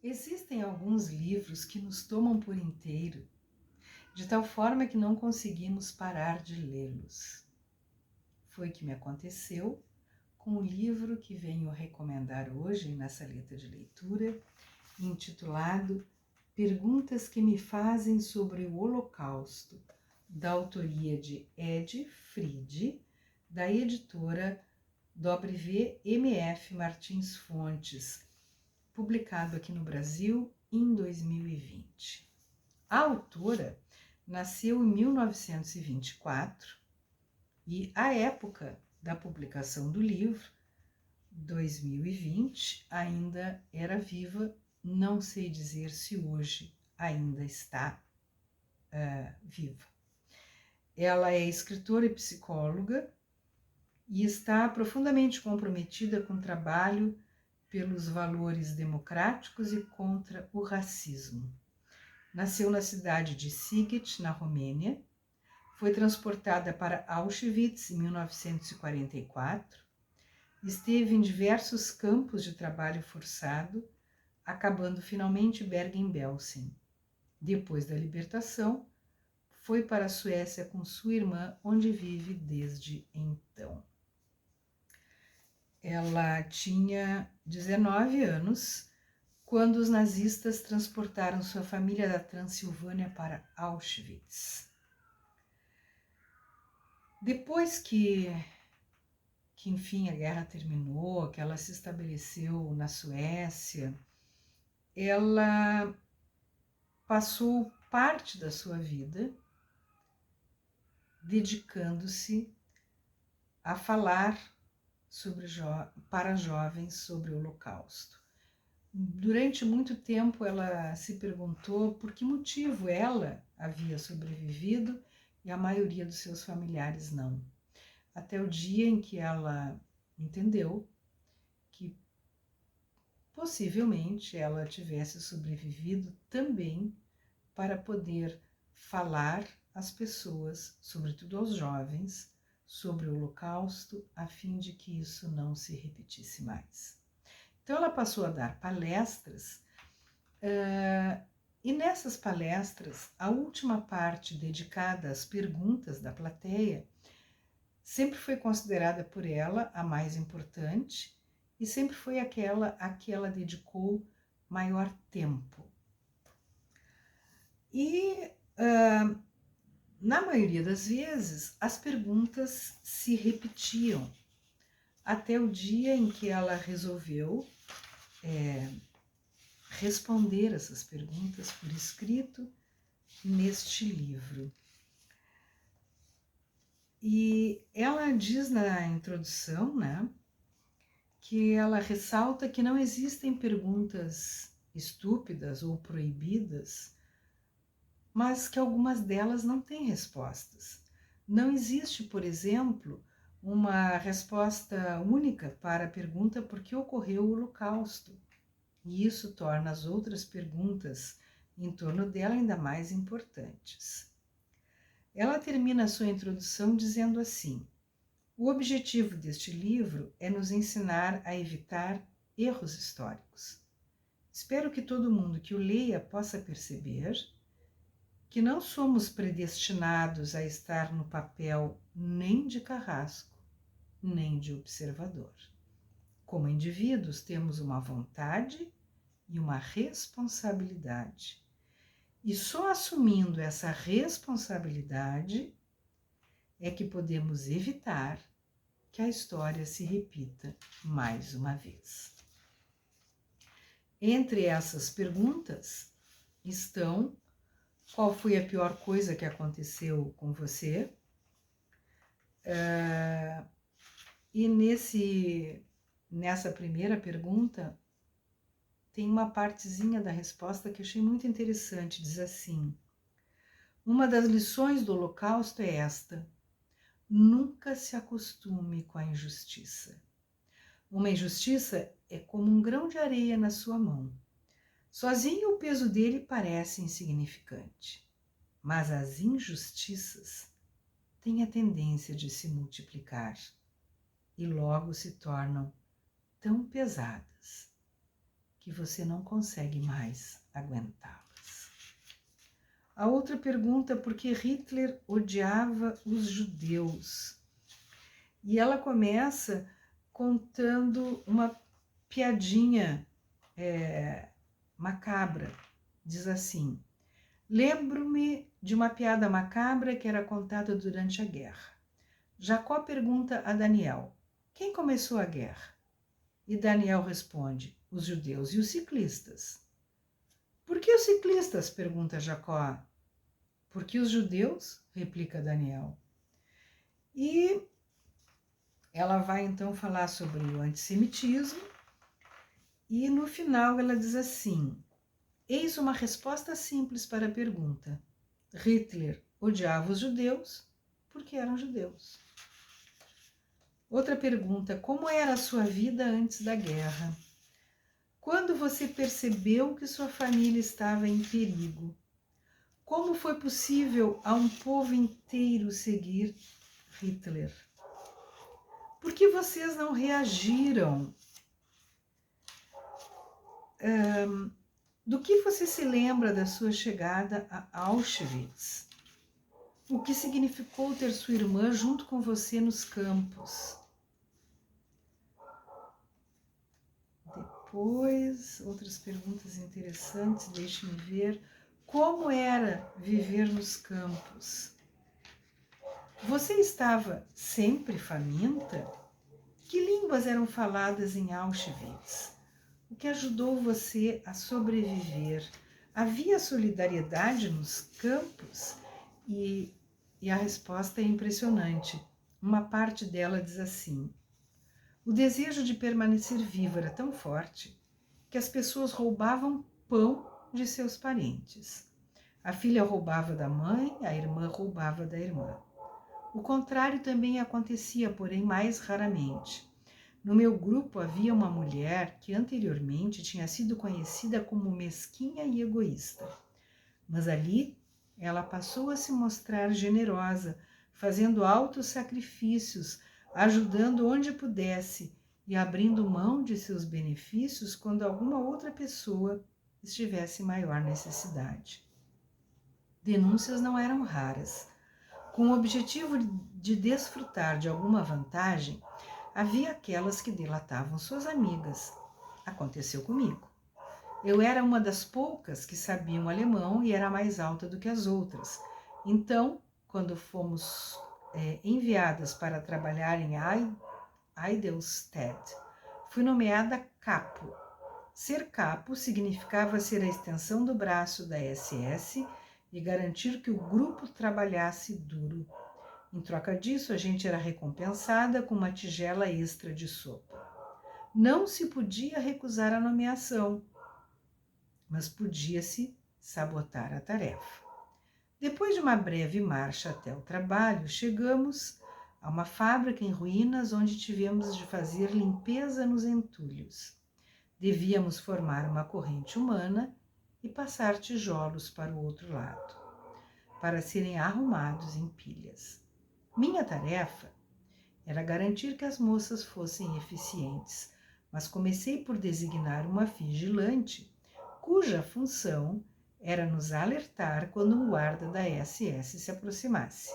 Existem alguns livros que nos tomam por inteiro, de tal forma que não conseguimos parar de lê-los. Foi o que me aconteceu com o livro que venho recomendar hoje nessa letra de leitura, intitulado Perguntas que me fazem sobre o Holocausto, da autoria de Ed Fried, da editora WMF Martins Fontes, publicado aqui no Brasil em 2020. A autora nasceu em 1924 e a época da publicação do livro, 2020, ainda era viva. Não sei dizer se hoje ainda está viva. Ela é escritora e psicóloga e está profundamente comprometida com o trabalho pelos valores democráticos e contra o racismo. Nasceu na cidade de Sighet, na Romênia, foi transportada para Auschwitz em 1944, esteve em diversos campos de trabalho forçado, acabando finalmente em Bergen-Belsen. Depois da libertação, foi para a Suécia com sua irmã, onde vive desde então. Ela tinha 19 anos quando os nazistas transportaram sua família da Transilvânia para Auschwitz. Depois que enfim a guerra terminou, que ela se estabeleceu na Suécia, ela passou parte da sua vida dedicando-se a falar para jovens sobre o Holocausto. Durante muito tempo ela se perguntou por que motivo ela havia sobrevivido e a maioria dos seus familiares não. Até o dia em que ela entendeu que possivelmente ela tivesse sobrevivido também para poder falar às pessoas, sobretudo aos jovens, sobre o Holocausto, a fim de que isso não se repetisse mais. Então ela passou a dar palestras e nessas palestras, a última parte dedicada às perguntas da plateia sempre foi considerada por ela a mais importante e sempre foi aquela a que ela dedicou maior tempo. E na maioria das vezes as perguntas se repetiam, até o dia em que ela resolveu responder essas perguntas por escrito neste livro. E ela diz na introdução, né, que ela ressalta que não existem perguntas estúpidas ou proibidas, mas que algumas delas não têm respostas. Não existe, por exemplo, uma resposta única para a pergunta por que ocorreu o Holocausto. E isso torna as outras perguntas em torno dela ainda mais importantes. Ela termina a sua introdução dizendo assim: o objetivo deste livro é nos ensinar a evitar erros históricos. Espero que todo mundo que o leia possa perceber que não somos predestinados a estar no papel nem de carrasco, nem de observador. Como indivíduos, temos uma vontade e uma responsabilidade. E só assumindo essa responsabilidade é que podemos evitar que a história se repita mais uma vez. Entre essas perguntas estão: qual foi a pior coisa que aconteceu com você? E nessa primeira pergunta tem uma partezinha da resposta que eu achei muito interessante. Diz assim: uma das lições do Holocausto é esta: nunca se acostume com a injustiça. Uma injustiça é como um grão de areia na sua mão. Sozinho o peso dele parece insignificante, mas as injustiças têm a tendência de se multiplicar e logo se tornam tão pesadas que você não consegue mais aguentá-las. A outra pergunta, por que Hitler odiava os judeus? E ela começa contando uma piadinha macabra. Diz assim: lembro-me de uma piada macabra que era contada durante a guerra. Jacó pergunta a Daniel: quem começou a guerra? E Daniel responde: os judeus e os ciclistas. Por que os ciclistas? Pergunta Jacó. Porque os judeus? Replica Daniel. E ela vai então falar sobre o antissemitismo e no final ela diz assim: eis uma resposta simples para a pergunta. Hitler odiava os judeus porque eram judeus. Outra pergunta: como era a sua vida antes da guerra? Quando você percebeu que sua família estava em perigo? Como foi possível a um povo inteiro seguir Hitler? Por que vocês não reagiram? Do que você se lembra da sua chegada a Auschwitz? O que significou ter sua irmã junto com você nos campos? Depois, outras perguntas interessantes, deixe-me ver. Como era viver nos campos? Você estava sempre faminta? Que línguas eram faladas em Auschwitz? O que ajudou você a sobreviver? Havia solidariedade nos campos? E a resposta é impressionante. Uma parte dela diz assim: o desejo de permanecer vivo era tão forte que as pessoas roubavam pão de seus parentes. A filha roubava da mãe, a irmã roubava da irmã. O contrário também acontecia, porém mais raramente. No meu grupo havia uma mulher que anteriormente tinha sido conhecida como mesquinha e egoísta. Mas ali ela passou a se mostrar generosa, fazendo altos sacrifícios, ajudando onde pudesse e abrindo mão de seus benefícios quando alguma outra pessoa estivesse em maior necessidade. Denúncias não eram raras. Com o objetivo de desfrutar de alguma vantagem, havia aquelas que delatavam suas amigas. Aconteceu comigo. Eu era uma das poucas que sabiam alemão e era mais alta do que as outras. Então, quando fomos enviadas para trabalhar em Eidelstedt, fui nomeada capo. Ser capo significava ser a extensão do braço da SS e garantir que o grupo trabalhasse duro. Em troca disso, a gente era recompensada com uma tigela extra de sopa. Não se podia recusar a nomeação, mas podia-se sabotar a tarefa. Depois de uma breve marcha até o trabalho, chegamos a uma fábrica em ruínas onde tivemos de fazer limpeza nos entulhos. Devíamos formar uma corrente humana e passar tijolos para o outro lado, para serem arrumados em pilhas. Minha tarefa era garantir que as moças fossem eficientes, mas comecei por designar uma vigilante, cuja função era nos alertar quando um guarda da SS se aproximasse.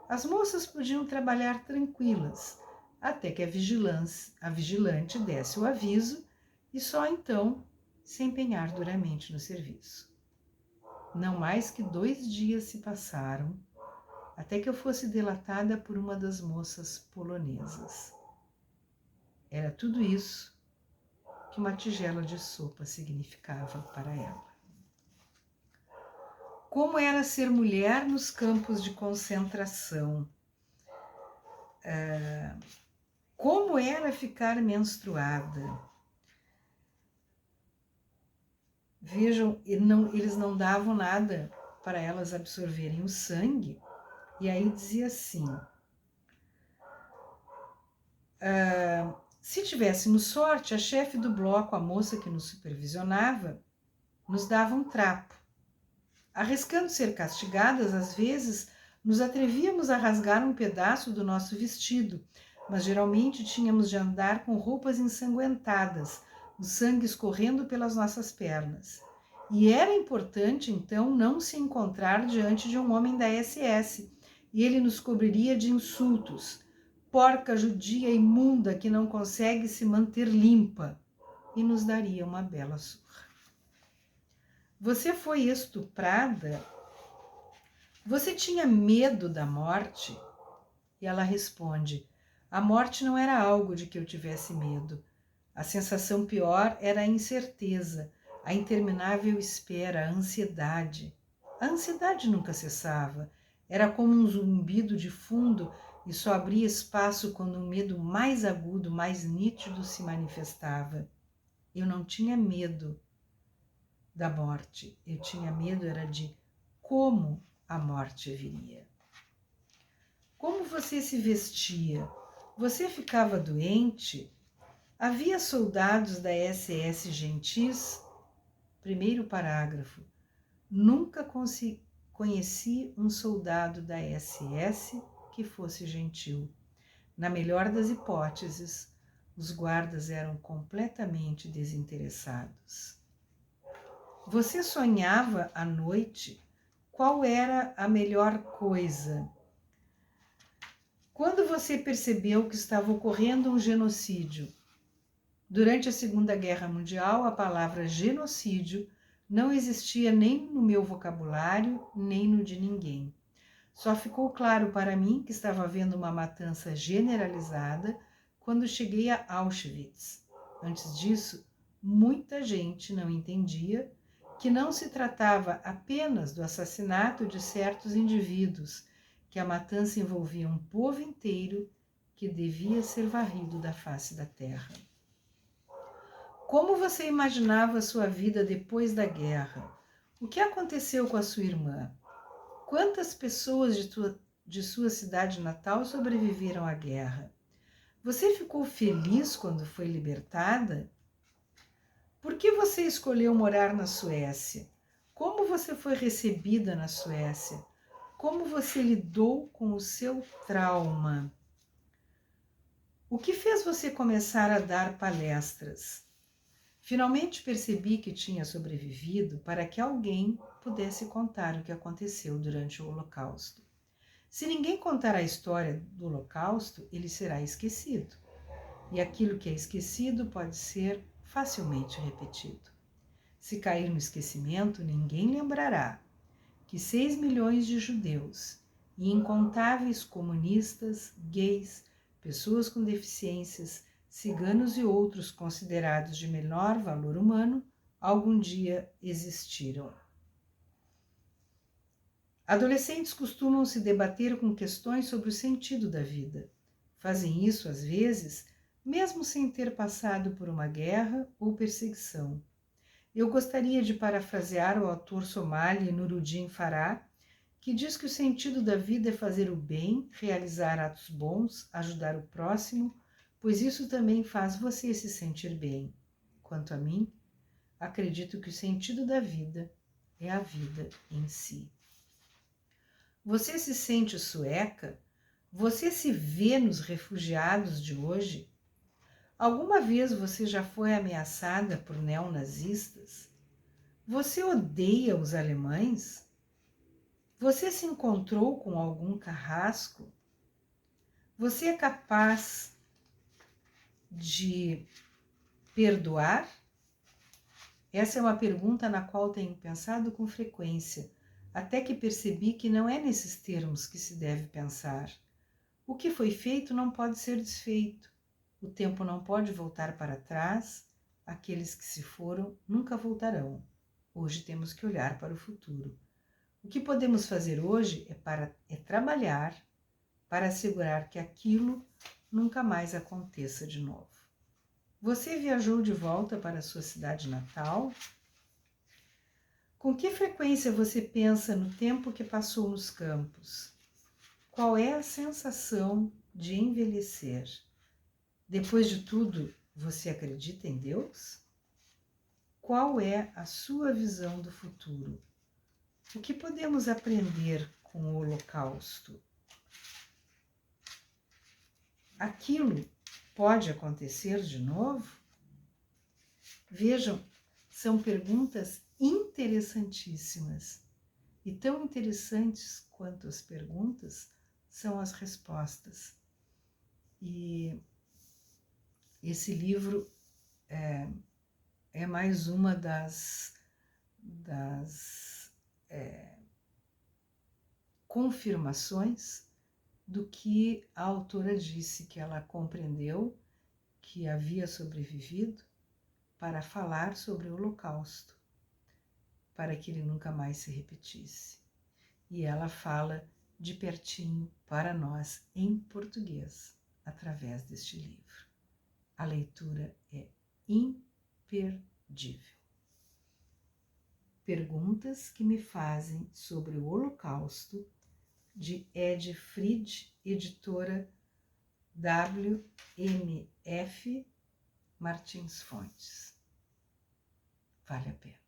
As moças podiam trabalhar tranquilas, até que a vigilante desse o aviso e só então se empenhar duramente no serviço. Não mais que 2 dias se passaram até que eu fosse delatada por uma das moças polonesas. Era tudo isso que uma tigela de sopa significava para ela. Como era ser mulher nos campos de concentração? Como era ficar menstruada? Vejam, eles não davam nada para elas absorverem o sangue. E aí dizia assim: se tivéssemos sorte, a chefe do bloco, a moça que nos supervisionava, nos dava um trapo. Arriscando ser castigadas, às vezes nos atrevíamos a rasgar um pedaço do nosso vestido, mas geralmente tínhamos de andar com roupas ensanguentadas, o sangue escorrendo pelas nossas pernas. E era importante, então, não se encontrar diante de um homem da SS, e ele nos cobriria de insultos. Porca judia imunda que não consegue se manter limpa, e nos daria uma bela surra. Você foi estuprada? Você tinha medo da morte? E ela responde: a morte não era algo de que eu tivesse medo. A sensação pior era a incerteza, a interminável espera, a ansiedade. A ansiedade nunca cessava. Era como um zumbido de fundo e só abria espaço quando um medo mais agudo, mais nítido se manifestava. Eu não tinha medo da morte. Eu tinha medo era de como a morte viria. Como você se vestia? Você ficava doente? Havia soldados da SS gentis? Primeiro parágrafo. Nunca conheci um soldado da SS que fosse gentil. Na melhor das hipóteses, os guardas eram completamente desinteressados. Você sonhava à noite? Qual era a melhor coisa? Quando você percebeu que estava ocorrendo um genocídio? Durante a Segunda Guerra Mundial, a palavra genocídio não existia nem no meu vocabulário, nem no de ninguém. Só ficou claro para mim que estava havendo uma matança generalizada quando cheguei a Auschwitz. Antes disso, muita gente não entendia que não se tratava apenas do assassinato de certos indivíduos, que a matança envolvia um povo inteiro que devia ser varrido da face da terra. Como você imaginava a sua vida depois da guerra? O que aconteceu com a sua irmã? Quantas pessoas de sua cidade natal sobreviveram à guerra? Você ficou feliz quando foi libertada? Por que você escolheu morar na Suécia? Como você foi recebida na Suécia? Como você lidou com o seu trauma? O que fez você começar a dar palestras? Finalmente percebi que tinha sobrevivido para que alguém pudesse contar o que aconteceu durante o Holocausto. Se ninguém contar a história do Holocausto, ele será esquecido. E aquilo que é esquecido pode ser facilmente repetido. Se cair no esquecimento, ninguém lembrará que 6 milhões de judeus e incontáveis comunistas, gays, pessoas com deficiências, ciganos e outros considerados de menor valor humano, algum dia existiram. Adolescentes costumam se debater com questões sobre o sentido da vida. Fazem isso, às vezes, mesmo sem ter passado por uma guerra ou perseguição. Eu gostaria de parafrasear o autor somali Nuruddin Farah, que diz que o sentido da vida é fazer o bem, realizar atos bons, ajudar o próximo, pois isso também faz você se sentir bem. Quanto a mim, acredito que o sentido da vida é a vida em si. Você se sente sueca? Você se vê nos refugiados de hoje? Alguma vez você já foi ameaçada por neonazistas? Você odeia os alemães? Você se encontrou com algum carrasco? Você é capaz de perdoar? Essa é uma pergunta na qual tenho pensado com frequência, até que percebi que não é nesses termos que se deve pensar. O que foi feito não pode ser desfeito. O tempo não pode voltar para trás. Aqueles que se foram nunca voltarão. Hoje temos que olhar para o futuro. O que podemos fazer hoje é trabalhar para assegurar que aquilo nunca mais aconteça de novo. Você viajou de volta para a sua cidade natal? Com que frequência você pensa no tempo que passou nos campos? Qual é a sensação de envelhecer? Depois de tudo, você acredita em Deus? Qual é a sua visão do futuro? O que podemos aprender com o Holocausto? Aquilo pode acontecer de novo? Vejam, são perguntas interessantíssimas. E tão interessantes quanto as perguntas são as respostas. E esse livro é mais uma das confirmações do que a autora disse, que ela compreendeu que havia sobrevivido para falar sobre o Holocausto, para que ele nunca mais se repetisse. E ela fala de pertinho para nós em português, através deste livro. A leitura é imperdível. Perguntas que me fazem sobre o Holocausto, de Ed Fried, editora WMF Martins Fontes. Vale a pena.